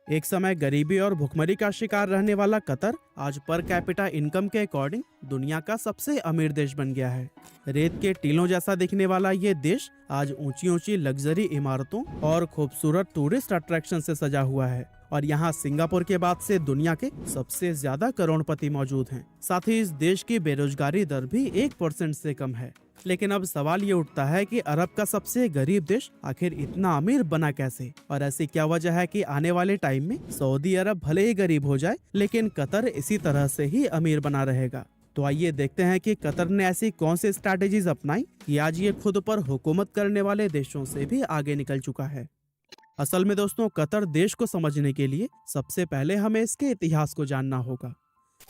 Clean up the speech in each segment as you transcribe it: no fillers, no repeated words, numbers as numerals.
एक समय गरीबी और भुखमरी का शिकार रहने वाला कतर आज पर कैपिटा इनकम के अकॉर्डिंग दुनिया का सबसे अमीर देश बन गया है। रेत के टीलों जैसा दिखने वाला ये देश आज ऊंची ऊंची लग्जरी इमारतों और खूबसूरत टूरिस्ट अट्रैक्शन से सजा हुआ है और यहाँ सिंगापुर के बाद से दुनिया के सबसे ज्यादा करोड़पति मौजूद हैं। साथ ही इस देश की बेरोजगारी दर भी 1% से कम है। लेकिन अब सवाल ये उठता है कि अरब का सबसे गरीब देश आखिर इतना अमीर बना कैसे, और ऐसी क्या वजह है कि आने वाले टाइम में सऊदी अरब भले ही गरीब हो जाए लेकिन कतर इसी तरह से ही अमीर बना रहेगा। तो आइए देखते हैं कि कतर ने ऐसी कौन सी स्ट्रैटेजीज अपनाई कि आज ये खुद पर हुकूमत करने वाले देशों से भी आगे निकल चुका है। असल में दोस्तों, कतर देश को समझने के लिए सबसे पहले हमें इसके इतिहास को जानना होगा।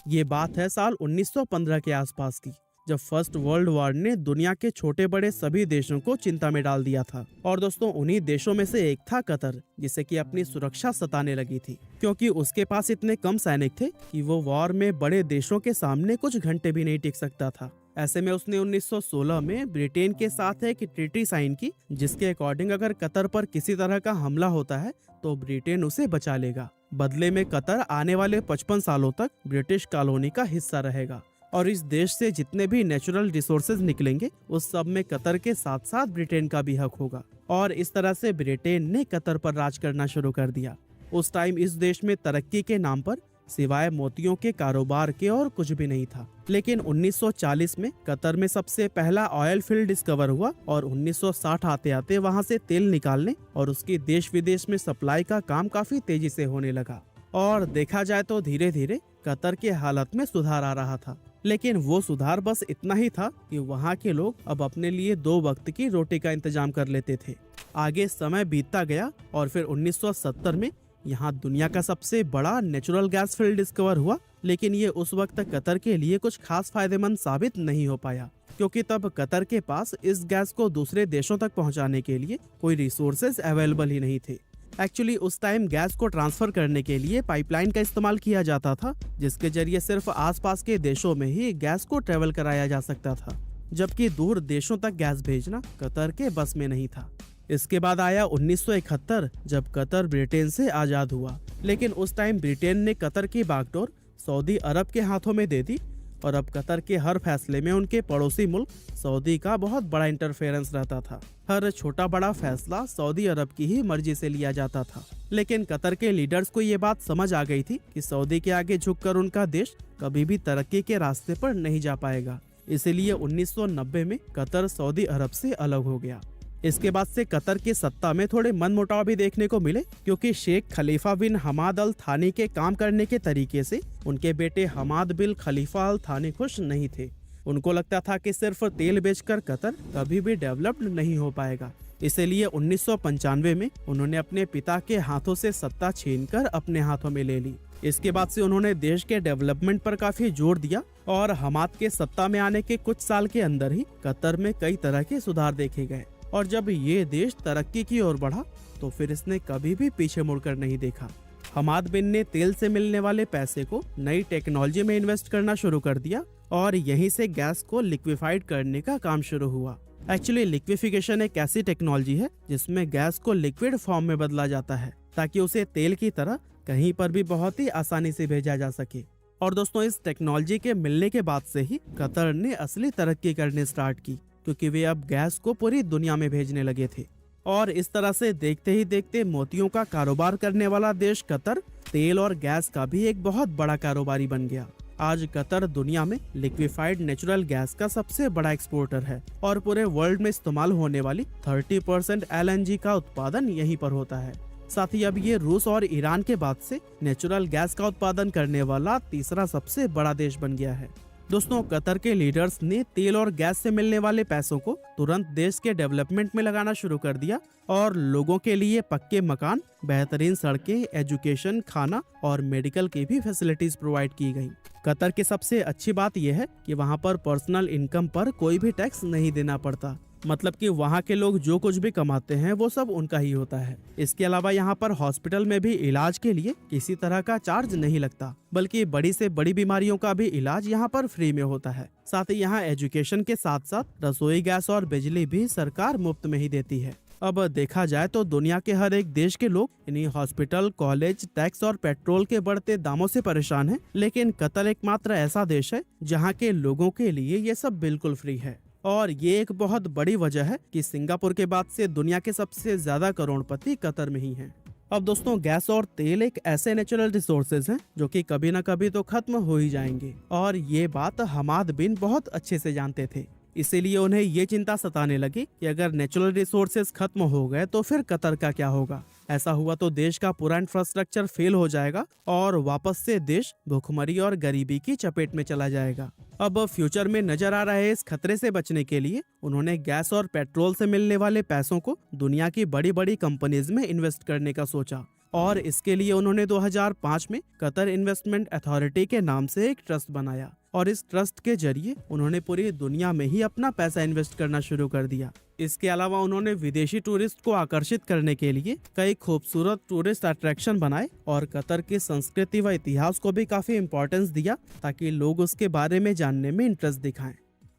ये बात है साल 1915 के आसपास की, जब फर्स्ट वर्ल्ड वॉर ने दुनिया के छोटे बड़े सभी देशों को चिंता में डाल दिया था। और दोस्तों, उन्हीं देशों में से एक था कतर, जिसे कि अपनी सुरक्षा सताने लगी थी, क्योंकि उसके पास इतने कम सैनिक थे कि वो वॉर में बड़े देशों के सामने कुछ घंटे भी नहीं टिक सकता था। ऐसे में उसने 1916 में ब्रिटेन के साथ एक ट्रीटी साइन की, जिसके अकॉर्डिंग अगर कतर पर किसी तरह का हमला होता है तो ब्रिटेन उसे बचा लेगा। बदले में कतर आने वाले 55 सालों तक ब्रिटिश कॉलोनी का हिस्सा रहेगा और इस देश से जितने भी नेचुरल रिसोर्सेज निकलेंगे उस सब में कतर के साथ साथ ब्रिटेन का भी हक होगा। और इस तरह से ब्रिटेन ने कतर पर राज करना शुरू कर दिया। उस टाइम इस देश में तरक्की के नाम पर सिवाय मोतियों के कारोबार के और कुछ भी नहीं था। लेकिन 1940 में कतर में सबसे पहला ऑयल फील्ड डिस्कवर हुआ और 1960 आते आते वहां से तेल निकालने और उसकी देश विदेश में सप्लाई का काम काफी तेजी से होने लगा। और देखा जाए तो धीरे धीरे कतर के हालत में सुधार आ रहा था। लेकिन वो सुधार बस इतना ही था कि वहाँ के लोग अब अपने लिए 2 वक्त की रोटी का इंतजाम कर लेते थे। आगे समय बीतता गया और फिर 1970 में यहाँ दुनिया का सबसे बड़ा नेचुरल गैस फील्ड डिस्कवर हुआ। लेकिन ये उस वक्त कतर के लिए कुछ खास फायदेमंद साबित नहीं हो पाया, क्योंकि तब कतर के पास इस गैस को दूसरे देशों तक पहुँचाने के लिए कोई रिसोर्सेज अवेलेबल ही नहीं थे। एक्चुअली उस टाइम गैस को ट्रांसफर करने के लिए पाइपलाइन का इस्तेमाल किया जाता था, जिसके जरिए सिर्फ आसपास के देशों में ही गैस को ट्रेवल कराया जा सकता था, जबकि दूर देशों तक गैस भेजना कतर के बस में नहीं था। इसके बाद आया 1971, जब कतर ब्रिटेन से आजाद हुआ। लेकिन उस टाइम ब्रिटेन ने कतर की बागडोर सऊदी अरब के हाथों में दे दी और अब कतर के हर फैसले में उनके पड़ोसी मुल्क सऊदी का बहुत बड़ा इंटरफेरेंस रहता था। हर छोटा बड़ा फैसला सऊदी अरब की ही मर्जी से लिया जाता था। लेकिन कतर के लीडर्स को ये बात समझ आ गई थी कि सऊदी के आगे झुककर उनका देश कभी भी तरक्की के रास्ते पर नहीं जा पाएगा। इसीलिए 1990 में कतर सऊदी अरब से अलग हो गया। इसके बाद से कतर की सत्ता में थोड़े मनमुटाव भी देखने को मिले, क्योंकि शेख खलीफा बिन हमाद अल थानी के काम करने के तरीके से उनके बेटे हमाद बिन खलीफा अल थानी खुश नहीं थे। उनको लगता था कि सिर्फ तेल बेचकर कतर कभी भी डेवलप्ड नहीं हो पाएगा। इसीलिए 1995 में उन्होंने अपने पिता के हाथों से सत्ता छीनकर अपने हाथों में ले ली। इसके बाद से उन्होंने देश के डेवलपमेंट पर काफी जोर दिया और हमाद के सत्ता में आने के कुछ साल के अंदर ही कतर में कई तरह के सुधार देखे गए। और जब ये देश तरक्की की ओर बढ़ा तो फिर इसने कभी भी पीछे मुड़कर नहीं देखा। हमाद बिन ने तेल से मिलने वाले पैसे को नई टेक्नोलॉजी में इन्वेस्ट करना शुरू कर दिया और यहीं से गैस को लिक्विफाइड करने का काम शुरू हुआ। एक्चुअली लिक्विफिकेशन एक ऐसी टेक्नोलॉजी है जिसमें गैस को लिक्विड फॉर्म में बदला जाता है ताकि उसे तेल की तरह कहीं पर भी बहुत ही आसानी से भेजा जा सके। और दोस्तों, इस टेक्नोलॉजी के मिलने के बाद से ही कतर ने असली तरक्की करने स्टार्ट की, क्योंकि वे अब गैस को पूरी दुनिया में भेजने लगे थे। और इस तरह से देखते ही देखते मोतियों का कारोबार करने वाला देश कतर तेल और गैस का भी एक बहुत बड़ा कारोबारी बन गया। आज कतर दुनिया में लिक्विफाइड नेचुरल गैस का सबसे बड़ा एक्सपोर्टर है और पूरे वर्ल्ड में इस्तेमाल होने वाली 30% LNG का उत्पादन यहीं पर होता है। साथ ही अब ये रूस और ईरान के बाद से नेचुरल गैस का उत्पादन करने वाला तीसरा सबसे बड़ा देश बन गया है। दोस्तों, कतर के लीडर्स ने तेल और गैस से मिलने वाले पैसों को तुरंत देश के डेवलपमेंट में लगाना शुरू कर दिया और लोगों के लिए पक्के मकान, बेहतरीन सड़कें, एजुकेशन, खाना और मेडिकल की भी फैसिलिटीज प्रोवाइड की गई। कतर की सबसे अच्छी बात यह है कि वहाँ पर पर्सनल इनकम पर कोई भी टैक्स नहीं देना पड़ता, मतलब कि वहाँ के लोग जो कुछ भी कमाते हैं वो सब उनका ही होता है। इसके अलावा यहाँ पर हॉस्पिटल में भी इलाज के लिए किसी तरह का चार्ज नहीं लगता, बल्कि बड़ी से बड़ी बीमारियों का भी इलाज यहाँ पर फ्री में होता है। साथ ही यहाँ एजुकेशन के साथ साथ रसोई गैस और बिजली भी सरकार मुफ्त में ही देती है। अब देखा जाए तो दुनिया के हर एक देश के लोग इन्हीं हॉस्पिटल, कॉलेज, टैक्स और पेट्रोल के बढ़ते दामों से परेशान हैं, लेकिन कतर एकमात्र ऐसा देश है जहां के लोगों के लिए ये सब बिल्कुल फ्री है। और ये एक बहुत बड़ी वजह है कि सिंगापुर के बाद से दुनिया के सबसे ज्यादा करोड़पति कतर में ही हैं। अब दोस्तों, गैस और तेल एक ऐसे नेचुरल रिसोर्सेज हैं जो कि कभी ना कभी तो खत्म हो ही जाएंगे, और ये बात हमाद बिन बहुत अच्छे से जानते थे। इसीलिए उन्हें ये चिंता सताने लगी कि अगर नेचुरल रिसोर्सेज खत्म हो गए तो फिर कतर का क्या होगा। ऐसा हुआ तो देश का पूरा इंफ्रास्ट्रक्चर फेल हो जाएगा और वापस से देश भुखमरी और गरीबी की चपेट में चला जाएगा। अब फ्यूचर में नजर आ रहे इस खतरे से बचने के लिए उन्होंने गैस और पेट्रोल से मिलने वाले पैसों को दुनिया की बड़ी बड़ी कंपनीज में इन्वेस्ट करने का सोचा, और इसके लिए उन्होंने 2005 में कतर इन्वेस्टमेंट अथॉरिटी के नाम से एक ट्रस्ट बनाया, और इस ट्रस्ट के जरिए उन्होंने पूरी दुनिया में ही अपना पैसा इन्वेस्ट करना शुरू कर दिया। इसके अलावा उन्होंने विदेशी टूरिस्ट को आकर्षित करने के लिए कई खूबसूरत टूरिस्ट अट्रैक्शन बनाए और कतर की संस्कृति व इतिहास को भी काफी इम्पोर्टेंस दिया ताकि लोग उसके बारे में जानने में इंटरेस्ट दिखाएं।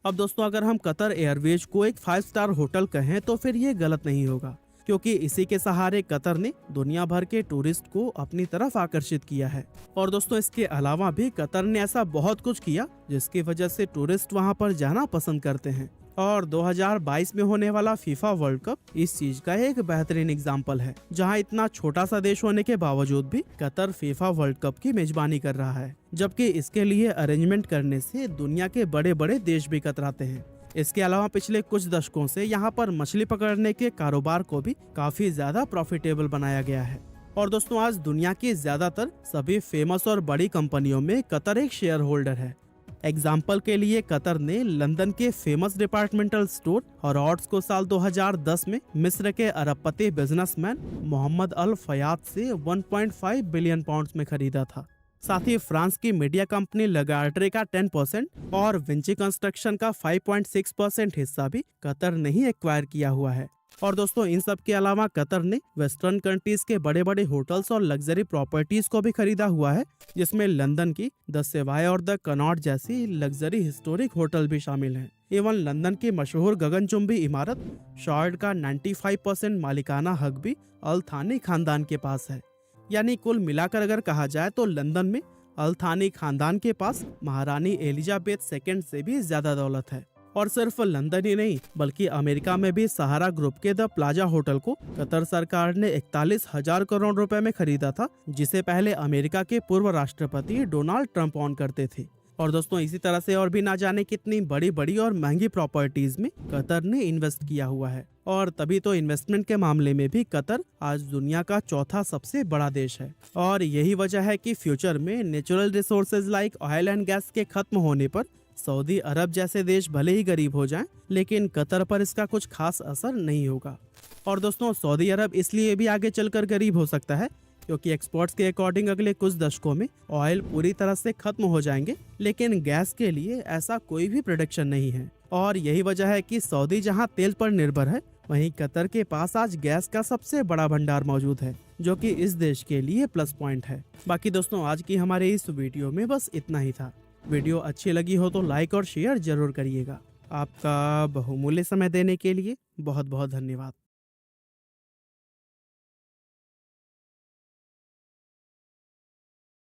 अब दोस्तों, अगर हम कतर एयरवेज को एक 5 स्टार होटल कहें तो फिर ये गलत नहीं होगा, क्योंकि इसी के सहारे कतर ने दुनिया भर के टूरिस्ट को अपनी तरफ आकर्षित किया है। और दोस्तों, इसके अलावा भी कतर ने ऐसा बहुत कुछ किया जिसकी वजह से टूरिस्ट वहां पर जाना पसंद करते हैं, और 2022 में होने वाला फीफा वर्ल्ड कप इस चीज का एक बेहतरीन एग्जाम्पल है, जहां इतना छोटा सा देश होने के बावजूद भी कतर फीफा वर्ल्ड कप की मेजबानी कर रहा है, जबकि इसके लिए अरेंजमेंट करने से दुनिया के बड़े बड़े देश भी कतराते हैं। इसके अलावा पिछले कुछ दशकों से यहाँ पर मछली पकड़ने के कारोबार को भी काफी ज्यादा प्रॉफिटेबल बनाया गया है। और दोस्तों, आज दुनिया की ज्यादातर सभी फेमस और बड़ी कंपनियों में कतर एक शेयर होल्डर है। एग्जाम्पल के लिए कतर ने लंदन के फेमस डिपार्टमेंटल स्टोर हरॉड्स को साल 2010 में मिस्र के अरबपति बिजनेसमैन मोहम्मद अल फयाद से 1.5 बिलियन पाउंड्स में खरीदा था। साथ ही फ्रांस की मीडिया कंपनी लगार्ड्रे का 10% और विंची कंस्ट्रक्शन का 5.6% हिस्सा भी कतर ने ही एक्वायर किया हुआ है। और दोस्तों, इन सब के अलावा कतर ने वेस्टर्न कंट्रीज के बड़े बड़े होटल्स और लग्जरी प्रॉपर्टीज को भी खरीदा हुआ है, जिसमें लंदन की द सेवाय और द कनॉट जैसी लग्जरी हिस्टोरिक होटल भी शामिल हैं। एवं लंदन की मशहूर गगनचुंबी इमारत शॉर्ड का 95% मालिकाना हक भी अल थानी खानदान के पास है। यानी कुल मिलाकर अगर कहा जाए तो लंदन में अल थानी खानदान के पास महारानी एलिजाबेथ II से भी ज्यादा दौलत है। और सिर्फ लंदन ही नहीं बल्कि अमेरिका में भी सहारा ग्रुप के द प्लाजा होटल को कतर सरकार ने 41,000 करोड़ रुपए में खरीदा था, जिसे पहले अमेरिका के पूर्व राष्ट्रपति डोनाल्ड ट्रंप ऑन करते थे। और दोस्तों, इसी तरह से और भी ना जाने कितनी बड़ी बड़ी और महंगी प्रॉपर्टीज में कतर ने इन्वेस्ट किया हुआ है, और तभी तो इन्वेस्टमेंट के मामले में भी कतर आज दुनिया का चौथा सबसे बड़ा देश है। और यही वजह है कि फ्यूचर में natural resources like oil and gas के खत्म होने पर सऊदी अरब जैसे देश भले ही गरीब हो जाएं, लेकिन कतर पर इसका कुछ खास असर नहीं होगा। और दोस्तों, सऊदी अरब इसलिए भी आगे चलकर गरीब हो सकता है क्योंकि एक्सपर्ट्स के अकॉर्डिंग अगले कुछ दशकों में ऑयल पूरी तरह से खत्म हो जाएंगे, लेकिन गैस के लिए ऐसा कोई भी प्रोडक्शन नहीं है। और यही वजह है कि सऊदी जहां तेल पर निर्भर है, वहीं कतर के पास आज गैस का सबसे बड़ा भंडार मौजूद है, जो कि इस देश के लिए प्लस पॉइंट है। बाकी दोस्तों, आज की हमारे इस वीडियो में बस इतना ही था। वीडियो अच्छी लगी हो तो लाइक और शेयर जरूर करिएगा। आपका बहुमूल्य समय देने के लिए बहुत बहुत धन्यवाद।